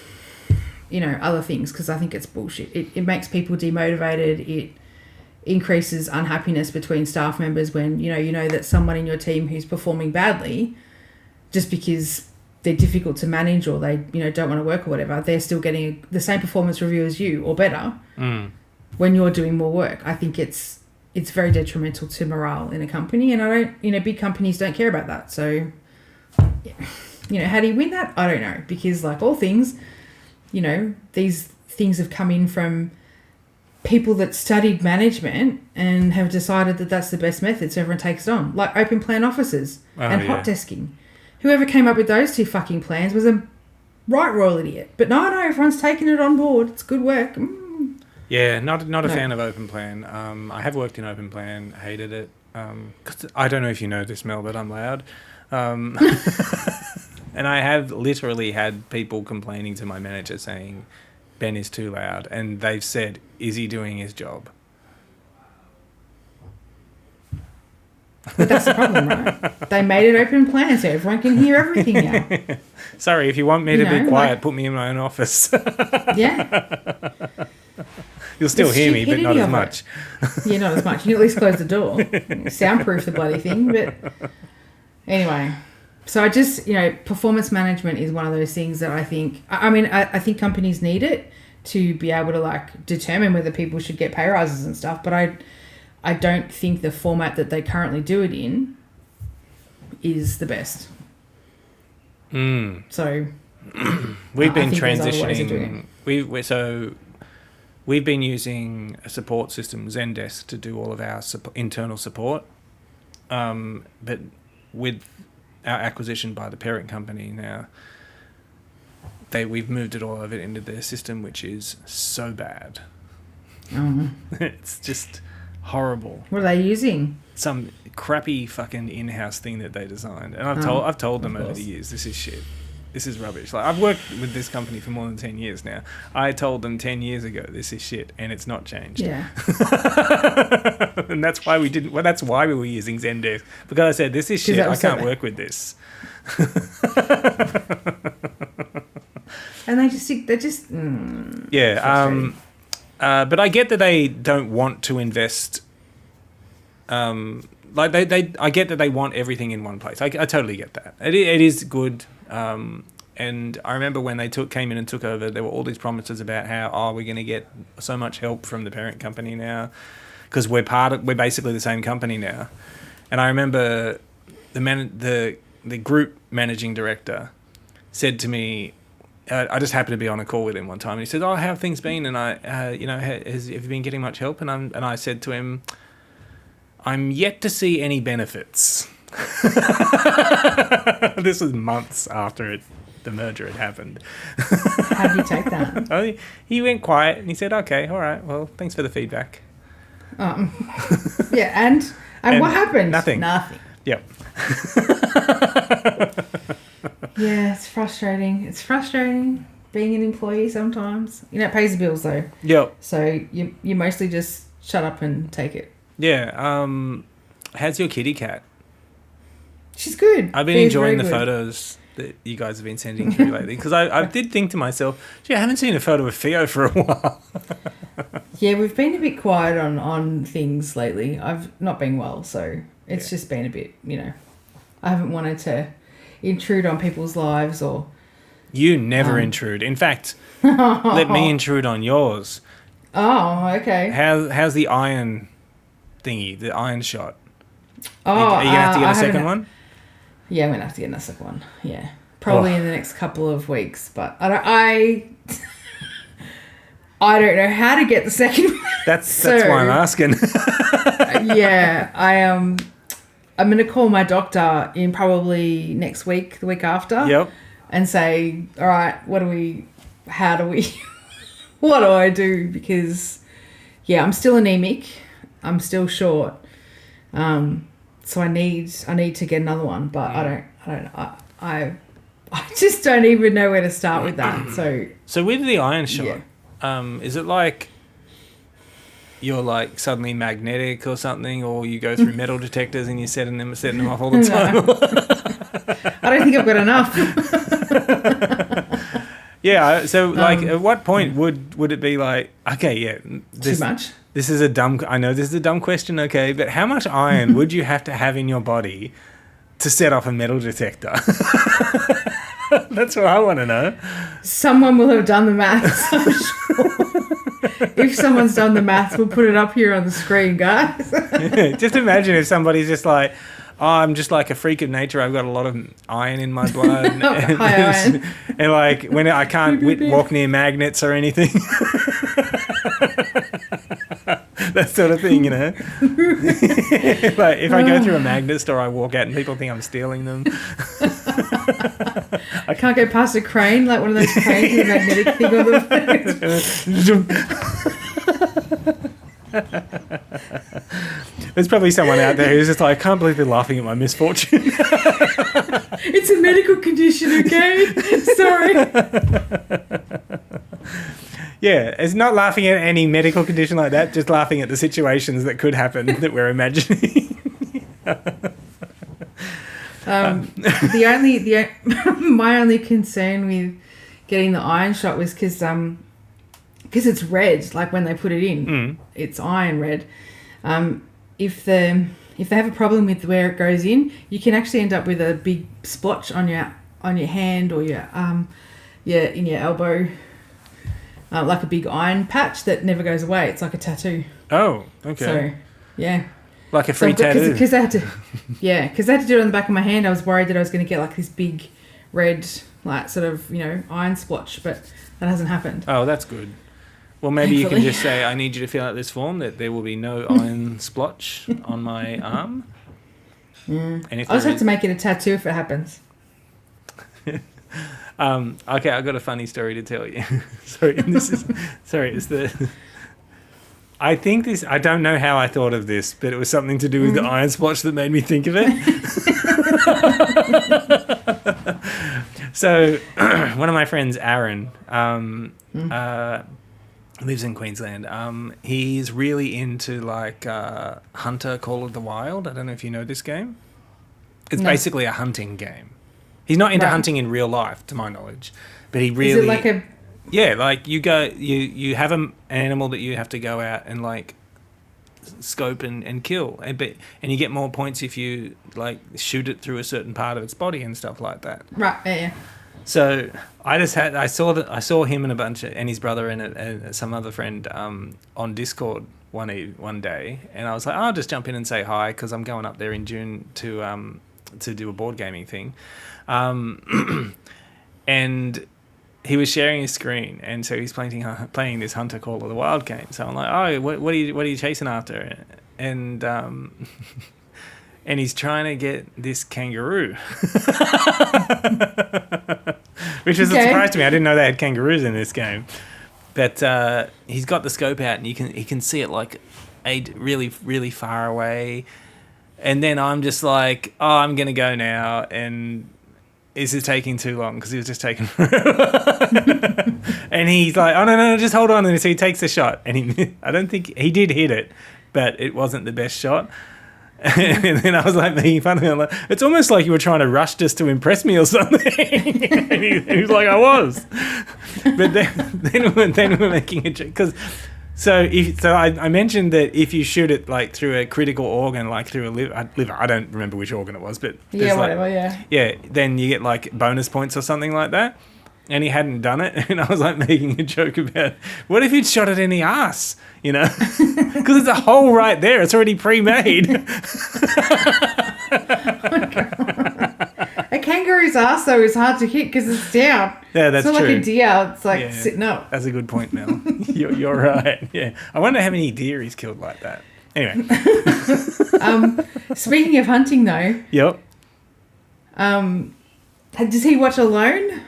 other things, because I think it's bullshit. It makes people demotivated. It increases unhappiness between staff members when, you know that someone in your team who's performing badly, just because they're difficult to manage or they, don't want to work or whatever, they're still getting the same performance review as you or better when you're doing more work. I think it's very detrimental to morale in a company, and I don't, big companies don't care about that. So, how do you win that? I don't know, because like all things, these things have come in from people that studied management and have decided that that's the best method, so everyone takes it on. Like open plan offices and hot desking. Whoever came up with those 2 fucking plans was a right royal idiot. But no, everyone's taken it on board. It's good work. Yeah, not a fan of open plan. I have worked in open plan, hated it. 'Cause I don't know if you know this, Mel, but I'm loud. And I have literally had people complaining to my manager saying, Ben is too loud. And they've said, is he doing his job? But that's the problem, right? They made it open plan so everyone can hear everything now. Sorry, if you want me to be quiet, put me in my own office. Yeah. You'll still hear me, but not as much. Yeah, not as much. You can at least close the door. Soundproof the bloody thing. But anyway, so I just, performance management is one of those things that I think, I think companies need it to be able to like determine whether people should get pay rises and stuff. But I don't think the format that they currently do it in is the best. So we've been transitioning. we've been using a support system, Zendesk, to do all of our internal support. But with our acquisition by the parent company now, we've moved it all over into their system, which is so bad. It's just horrible. What are they using? Some crappy fucking in-house thing that they designed, and I've told them over the years, this is shit. This is rubbish. Like, I've worked with this company for more than 10 years now. I told them 10 years ago, this is shit, and it's not changed. Yeah. And that's why we didn't. Well, that's why we were using Zendesk, because I said, this is shit. I can't work with this. And they're just. Yeah. But I get that they don't want to invest. I get that they want everything in one place. I totally get that. It is good. And I remember when they came in and took over, there were all these promises about how, we're going to get so much help from the parent company now, because we're basically the same company now. And I remember the group managing director said to me, I just happened to be on a call with him one time, and he said, "Oh, how have things been?" And have you been getting much help? And I said to him, "I'm yet to see any benefits." This was months after the merger had happened. How did you take that? He went quiet and he said, "Okay, all right. Well, thanks for the feedback." Yeah, and what happened? Nothing. Yep. Yeah, it's frustrating. It's frustrating being an employee sometimes. It pays the bills though. Yep. So you mostly just shut up and take it. Yeah. How's your kitty cat? She's good. I've been enjoying the photos that you guys have been sending through lately, because I did think to myself, gee, I haven't seen a photo of Theo for a while. Yeah, we've been a bit quiet on things lately. I've not been well, so it's just been a bit, I haven't wanted to intrude on people's lives or... You never intrude. In fact, let me intrude on yours. Oh, okay. How's the iron thingy, the iron shot? Oh, are you going to have to get a second one? Yeah, I'm going to have to get a second one. Yeah. Probably in the next couple of weeks, but I don't know how to get the second one. That's why I'm asking. Yeah, I'm going to call my doctor in probably next week, the week after. Yep. And say, all right, what do I do? Because, yeah, I'm still anemic. I'm still short. So I need to get another one, but I just don't even know where to start with that. So with the iron shot, is it like you're like suddenly magnetic or something, or you go through metal detectors and you're setting them off all the time? I don't think I've got enough. Yeah. So at what point would it be like, okay, yeah, too much? I know this is a dumb question, okay, but how much iron would you have to have in your body to set off a metal detector? That's what I want to know. Someone will have done the maths, I'm sure. If someone's done the maths, we'll put it up here on the screen, guys. Just imagine if somebody's just like, I'm just like a freak of nature. I've got a lot of iron in my blood. High iron. And like when I can't walk near magnets or anything. That sort of thing, Like if I go through a magnet store, I walk out and people think I'm stealing them. I can't go past a crane, like one of those cranes with a magnetic thing on the There's probably someone out there who's just like, I can't believe they're laughing at my misfortune. It's a medical condition, okay? Sorry. Yeah, it's not laughing at any medical condition like that, just laughing at the situations that could happen that we're imagining. My only concern with getting the iron shot was because it's red, like when they put it in, it's iron red. If they have a problem with where it goes in, you can actually end up with a big splotch on your hand or in your elbow. Like a big iron patch that never goes away. It's like a tattoo. Oh, okay. So, yeah. Like a free tattoo. Because they had to do it on the back of my hand. I was worried that I was going to get like this big red, like sort of, iron splotch, but that hasn't happened. Oh, that's good. Well, maybe you can Thankfully. just say, I need you to fill out this form that there will be no iron splotch on my arm. And if I'll just there have to make it a tattoo if it happens. okay, I've got a funny story to tell you. It's the... I don't know how I thought of this, but it was something to do with the iron splotch that made me think of it. So, one of my friends, Aaron, lives in Queensland. He's really into like Hunter Call of the Wild. I don't know if you know this game. It's basically a hunting game. He's not into hunting in real life, to my knowledge, but he really... Is it like a... Yeah, like you have an animal that you have to go out and like scope and kill, and you get more points if you like shoot it through a certain part of its body and stuff like that. Right, yeah. So I saw him and his brother and some other friend on Discord one day, and I was like, I'll just jump in and say hi because I'm going up there in June to do a board gaming thing, and he was sharing his screen, and so he's playing this Hunter Call of the Wild game. So I'm like, oh, what are you chasing after? And and he's trying to get this kangaroo, which was a surprise to me. I didn't know they had kangaroos in this game. But he's got the scope out, and he can see it like really, really far away. And then I'm just like, oh, I'm gonna go now, and this is taking too long because he was just taking forever. And he's like, oh no, just hold on. And so he takes a shot, and I don't think he did hit it, but it wasn't the best shot. And then I was like making fun of him. I'm like, it's almost like you were trying to rush just to impress me or something. And he was like, I was. But then we're making a joke because. So I mentioned that if you shoot it like through a critical organ, like through a liver, I don't remember which organ it was, but yeah, then you get like bonus points or something like that. And he hadn't done it, and I was like making a joke about, what if he'd shot it in the ass, because it's a hole right there, it's already pre-made. A kangaroo's ass though is hard to hit because it's down. Yeah, that's true. It's not true. like a deer. It's like sitting up. That's a good point, Mel. You're right. Yeah, I wonder how many deer he's killed like that. Anyway. Speaking of hunting though. Yep. Does he watch Alone?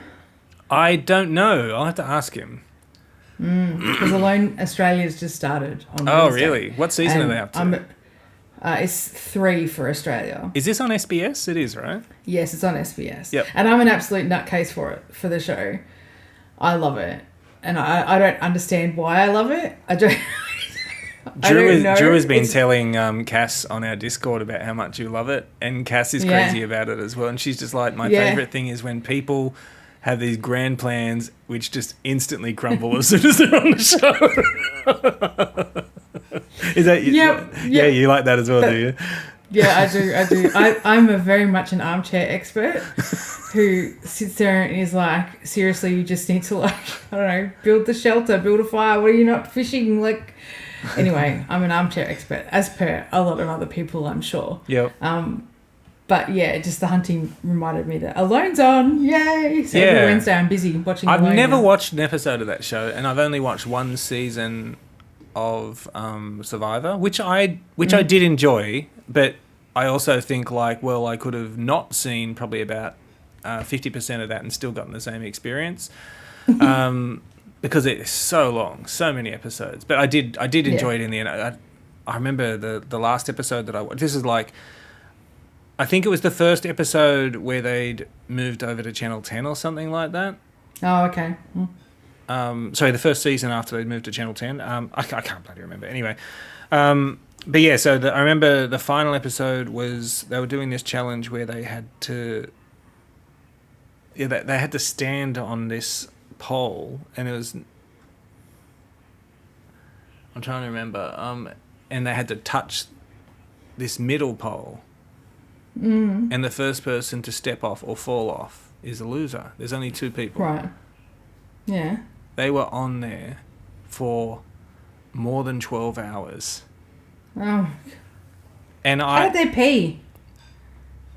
I don't know. I'll have to ask him. Because Alone Australia's just started on Oh, Wednesday. really? What season are they up to? It's 3 for Australia. Is this on SBS? It is, right? Yes, it's on SBS. Yep. And I'm an absolute nutcase for the show. I love it. And I don't understand why I love it. I don't Drew know. Drew has been telling Cass on our Discord about how much you love it, and Cass is crazy about it as well. And she's just like, my favourite thing is when people have these grand plans which just instantly crumble as soon as they're on the show. Is that yeah, you like that as well, do you? Yeah, I do. I'm a very much an armchair expert who sits there and is like, seriously, you just need to like, I don't know, build the shelter, build a fire. What are you not fishing? Like, anyway, I'm an armchair expert, as per a lot of other people, I'm sure. Yep. But yeah, just the hunting reminded me that Alone's on. Yay! So every Wednesday I'm busy watching Alone. I've never watched an episode of that show, and I've only watched one season of Survivor, which I did enjoy, but I also think like, well, I could have not seen probably about 50% of that and still gotten the same experience. Because it's so long, so many episodes. But I did enjoy it in the end. I remember the last episode that I watched. This is like, I think it was the first episode where they'd moved over to Channel 10 or something like that. Oh, okay. Sorry, the first season after they'd moved to Channel 10. I can't bloody remember. Anyway. But yeah, so I remember the final episode was they were doing this challenge where they had to... Yeah, they had to stand on this pole, and it was... I'm trying to remember. And they had to touch this middle pole. And the first person to step off or fall off is a loser. There's only 2 people. Right. Yeah. They were on there for more than 12 hours. Oh. And How did they pee?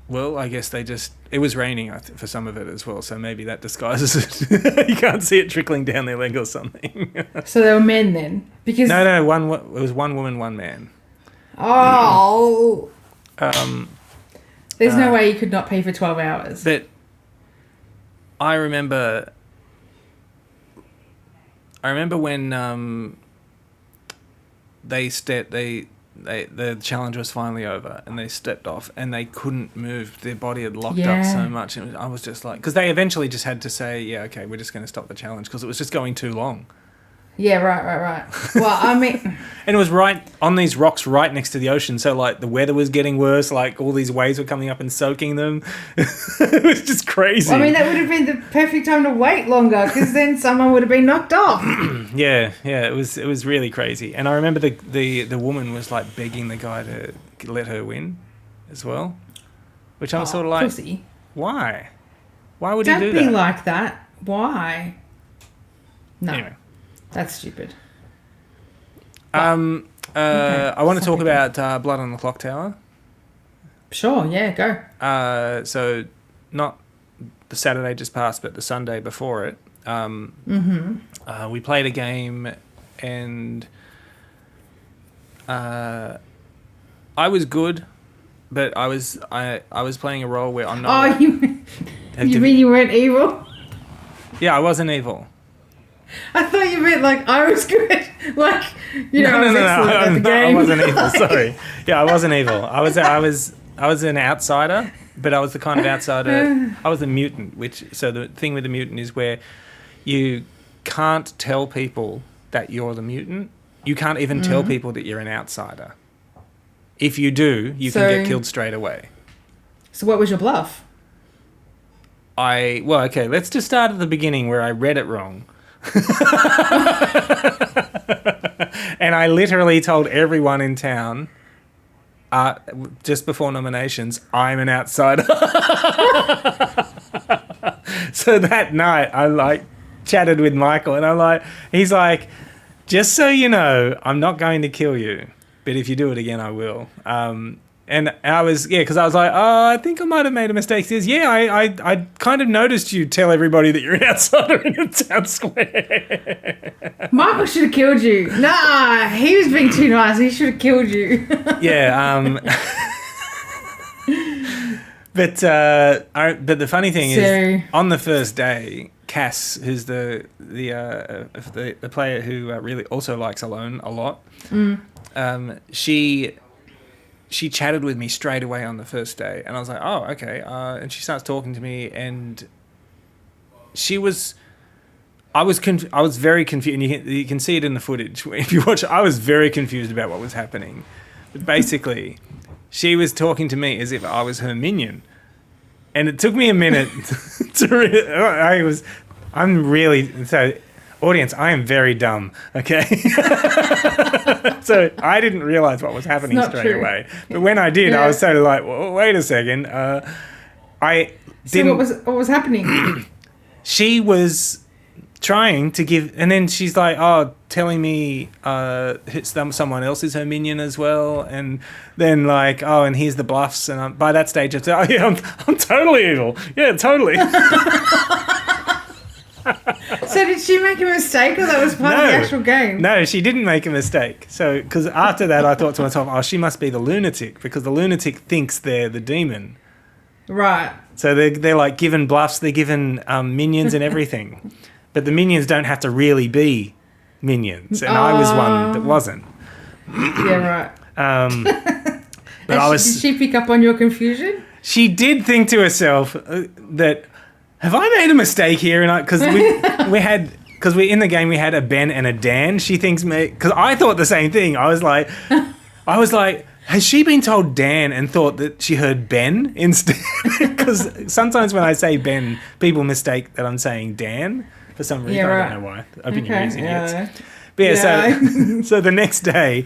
Well, I guess they just... It was raining for some of it as well, so maybe that disguises it. You can't see it trickling down their leg or something. So they were men then? Because No, it was one woman, one man. Oh. There's no uh, way you could not pee for 12 hours. But I remember when the challenge was finally over and they stepped off and they couldn't move. Their body had locked up so much. I was just like, because they eventually just had to say, yeah, okay, we're just going to stop the challenge because it was just going too long. Yeah, right. Well, I mean... And it was right on these rocks right next to the ocean. So, like, the weather was getting worse. Like, all these waves were coming up and soaking them. It was just crazy. I mean, that would have been the perfect time to wait longer because then someone would have been knocked off. Yeah, it was really crazy. And I remember the woman was, like, begging the guy to let her win as well. Which I was sort of like... Pussy. Why? Why would he do that? Don't be like that. Why? No. Anyway. That's stupid. I want to talk about Blood on the Clock Tower. Sure, yeah, go. So not the Saturday just passed, but the Sunday before it. We played a game, and I was good, but I was playing a role where I'm not. Oh, you mean you weren't evil? Yeah, I wasn't evil. I thought you meant like I was good. Like, No, I was excellent at the game. I wasn't evil. Sorry. Yeah, I wasn't evil. I was an outsider, but I was the kind of outsider. I was a mutant. So the thing with the mutant is where you can't tell people that you're the mutant. You can't even tell people that you're an outsider. If you do, you can get killed straight away. So what was your bluff? Okay, let's just start at the beginning where I read it wrong. And I literally told everyone in town, just before nominations, I'm an outsider. So that night, I chatted with Michael, and he's like, just so you know, I'm not going to kill you, but if you do it again, I will. And I was, because I was like, oh, I think I might have made a mistake. He says, yeah, I kind of noticed you tell everybody that you're an outsider in a town square. Michael should have killed you. Nah, he was being too nice. He should have killed you. Yeah. But the funny thing is, on the first day, Cass, who's the player who really also likes Alone a lot, she chatted with me straight away on the first day, and I was like, oh, okay. And she starts talking to me, and I was very confused, and you can see it in the footage. If you watch, I was very confused about what was happening. But basically, she was talking to me as if I was her minion. And it took me a minute audience, I am very dumb, okay? So I didn't realise what was happening straight away. But when I did, I was sort of like, well, wait a second. What was happening? She was trying to give, and then she's like, telling me someone else is her minion as well, and then like, and here's the bluffs, and by that stage, it's, I'm totally evil. Yeah, totally. So did she make a mistake, or that was part of the actual game? No, she didn't make a mistake. So, because after that, I thought to myself, she must be the lunatic, because the lunatic thinks they're the demon. Right. So they're like given bluffs, they're given minions and everything. But the minions don't have to really be minions, and I was one that wasn't. Yeah, right. But did she pick up on your confusion? She did think to herself that, have I made a mistake here? And because we in the game we had a Ben and a Dan. She thinks because I thought the same thing. I was like, has she been told Dan and thought that she heard Ben instead? Because sometimes when I say Ben, people mistake that I'm saying Dan for some reason. Yeah, right. I don't know why. Opinion idiots. Yeah. But yeah, so the next day,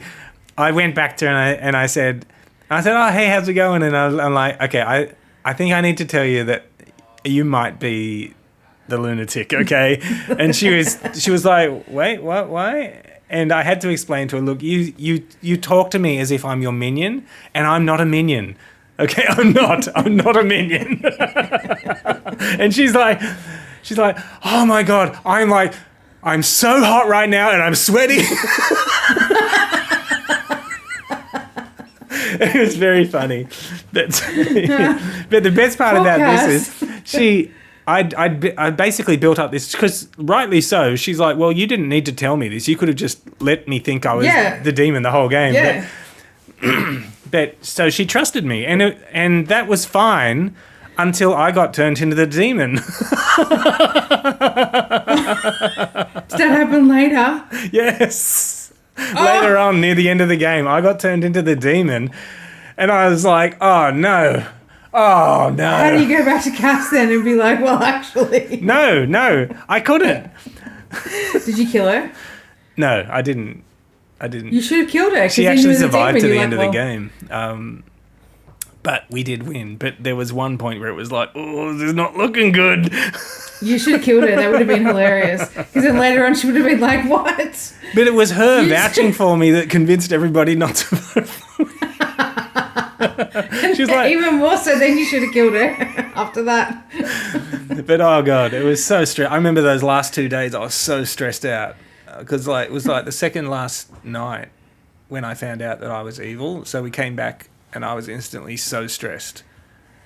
I went back to her and I said, oh, hey, how's it going? And I'm like, okay, I think I need to tell you that you might be the lunatic, okay? And she was like, wait, what? Why? And I had to explain to her, look, you talk to me as if I'm your minion, and I'm not a minion. Okay, I'm not a minion. And she's like, oh my God, I'm so hot right now and I'm sweating. It was very funny. But the best part about this is I basically built up this, because rightly so, she's like, well, you didn't need to tell me this. You could have just let me think I was the demon the whole game. Yeah. But so she trusted me, and that was fine until I got turned into the demon. Did that happen later? Yes. Later on, near the end of the game, I got turned into the demon, and I was like, oh no. Oh, no. How do you go back to Cass then and be like, well, actually... No, I couldn't. Did you kill her? No, I didn't. You should have killed her. She actually survived to the end of the game. But we did win. But there was one point where it was like, oh, this is not looking good. You should have killed her. That would have been hilarious. Because then later on she would have been like, what? But it was her vouching for me that convinced everybody not to vote for me. She was like, even more so, then you should have killed her after that. But oh God, it was so stressed. I remember those last 2 days I was so stressed out. Because it was like the second last night when I found out that I was evil. So we came back and I was instantly so stressed.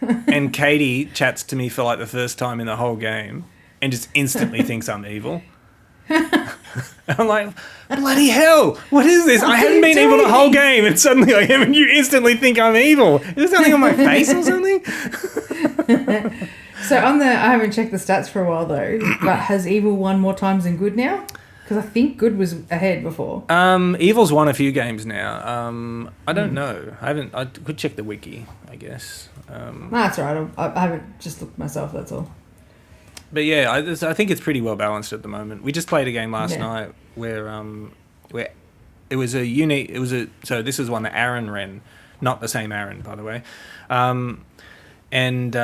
And Katie chats to me for like the first time in the whole game and just instantly thinks I'm evil. I'm like, bloody hell, what is this? I haven't been evil the whole game and suddenly I am and you instantly think I'm evil. Is there something on my face or something? So I haven't checked the stats for a while though, but has evil won more times than good now? Because I think good was ahead before. Evil's won a few games now. I don't know. I could check the wiki, I guess. No, that's all right. I haven't just looked myself, that's all. But yeah, I think it's pretty well balanced at the moment. We just played a game last night where it was so this is one that Aaron ran, not the same Aaron, by the way. And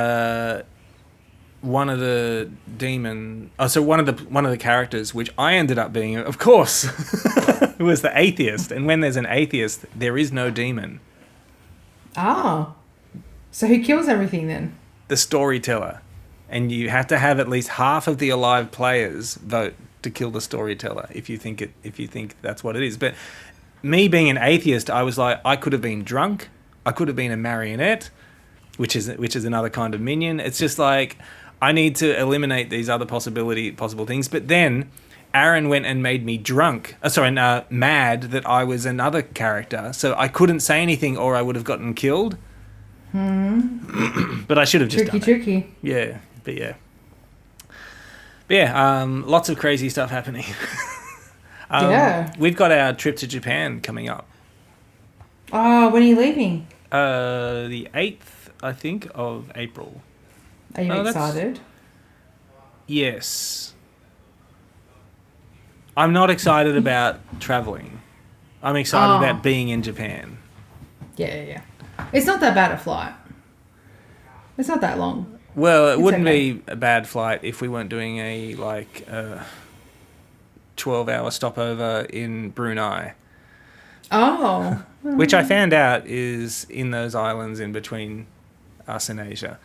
one of the one of the characters, which I ended up being, of course, was the atheist. And when there's an atheist, there is no demon. Oh. So who kills everything then? The storyteller. And you have to have at least half of the alive players vote to kill the storyteller if you think that's what it is. But me being an atheist, I was like, I could have been drunk, I could have been a marionette, which is another kind of minion. It's just like I need to eliminate these other possible things. But then Aaron went and made me mad that I was another character, so I couldn't say anything or I would have gotten killed. But I should have just done tricky. it. Yeah. But yeah, lots of crazy stuff happening. We've got our trip to Japan coming up. Oh, when are you leaving? The 8th, I think, of April. Are you excited? Yes. I'm not excited about traveling. I'm excited about being in Japan. Yeah. It's not that bad a flight. It's not that long. Well, it wouldn't be a bad flight if we weren't doing a 12-hour stopover in Brunei. Oh. Which I found out is in those islands in between us and Asia.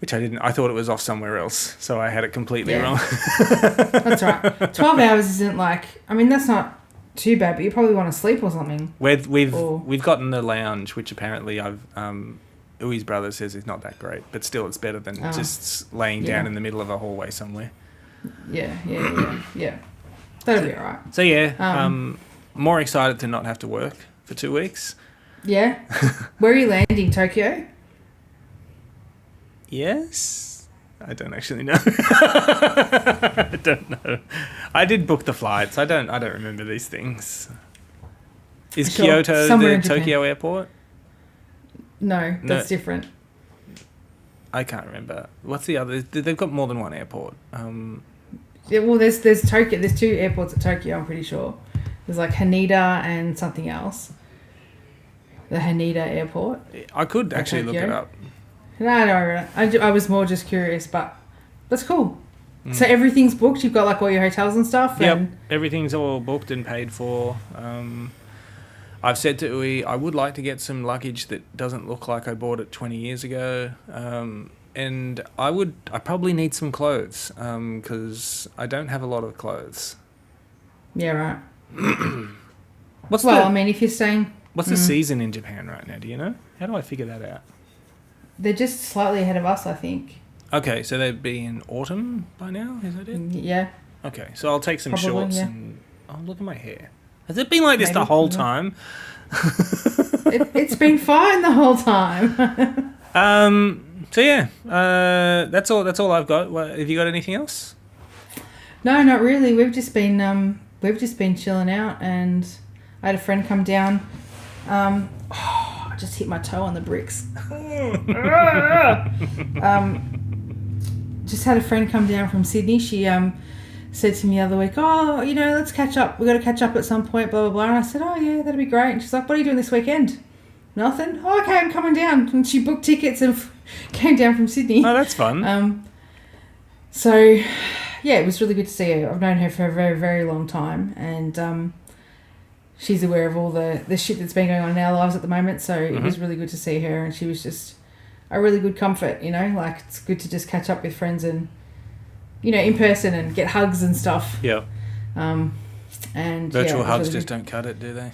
Which I didn't. I thought it was off somewhere else, so I had it completely wrong. That's right. 12 hours isn't that's not too bad, but you probably want to sleep or something. We've gotten the lounge, which apparently Ui's brother says is not that great, but still it's better than just laying down in the middle of a hallway somewhere. Yeah. That'll be all right. So more excited to not have to work for 2 weeks. Yeah. Where are you landing? Tokyo? Yes. I don't actually know. I don't know. I did book the flights. I don't remember these things. Is Kyoto the Tokyo airport? No, that's different. I can't remember. What's the other? They've got more than one airport. There's Tokyo. There's 2 airports at Tokyo, I'm pretty sure. There's Haneda and something else. The Haneda airport. I could actually look it up. No, I was more just curious, but that's cool. So everything's booked? You've got all your hotels and stuff? Yep, everything's all booked and paid for. I've said to Uwe, I would like to get some luggage that doesn't look like I bought it 20 years ago. And I probably need some clothes because I don't have a lot of clothes. Yeah, right. What's I mean, if you're saying... What's the season in Japan right now? Do you know? How do I figure that out? They're just slightly ahead of us, I think. Okay, so they'd be in autumn by now? Is that it? Yeah. Okay, so I'll take some Probably, shorts yeah. and... Oh, look at my hair. Has it been like this Maybe, the whole yeah. time? It's been fine the whole time. So yeah, that's all I've got. Have you got anything else? No, not really. We've just been chilling out, and I had a friend come down. I just hit my toe on the bricks. Just had a friend come down from Sydney. She said to me the other week, "Oh, let's catch up. We've got to catch up at some point, blah, blah, blah." And I said, "Oh, yeah, that'd be great." And she's like, "What are you doing this weekend?" "Nothing." "Oh, okay, I'm coming down." And she booked tickets and came down from Sydney. Oh, that's fun. So, yeah, it was really good to see her. I've known her for a very, very long time. And she's aware of all the shit that's been going on in our lives at the moment. So it was really good to see her. And she was just a really good comfort, Like, it's good to just catch up with friends and... in person and get hugs and stuff. Yeah. And Virtual hugs just don't cut it, do they?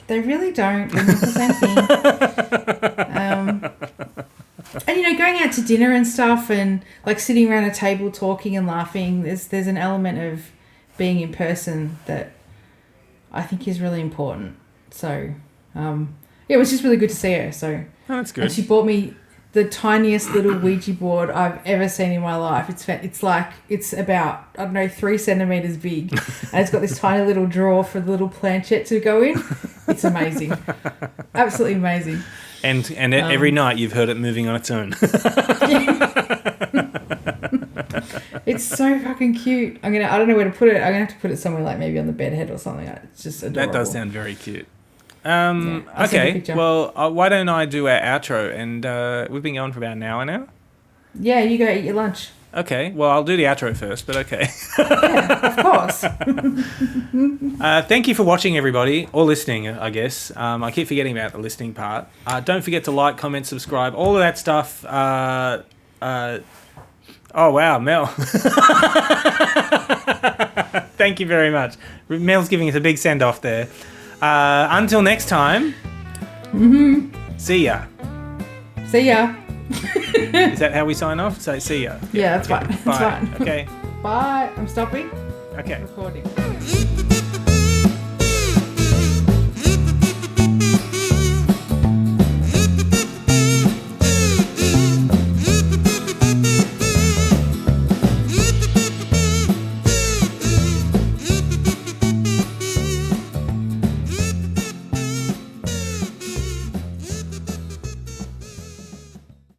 They really don't. They're not the same thing. And going out to dinner and stuff, and like sitting around a table talking and laughing. There's an element of being in person that I think is really important. So, it was just really good to see her. So, that's good. And she bought me the tiniest little Ouija board I've ever seen in my life. It's about, I don't know, 3 centimeters big, and it's got this tiny little drawer for the little planchette to go in. It's amazing, absolutely amazing. And every night you've heard it moving on its own. It's so fucking cute. I don't know where to put it. I'm gonna have to put it somewhere, like maybe on the bed head or something. It's just adorable. That does sound very cute. I'll send you a Okay, picture. well, why don't I do our outro? And we've been going for about an hour now. Yeah, you go eat your lunch. Okay, well, I'll do the outro first, but okay. Yeah, of course. Thank you for watching, everybody, or listening, I guess. I keep forgetting about the listening part. Don't forget to like, comment, subscribe, all of that stuff. Oh, wow, Mel. Thank you very much. Mel's giving us a big send-off there. Until next time, see ya. See ya. Is that how we sign off? So see ya. Yeah, that's fine. Bye. That's fine. Okay. Bye. I'm stopping. Okay. Recording.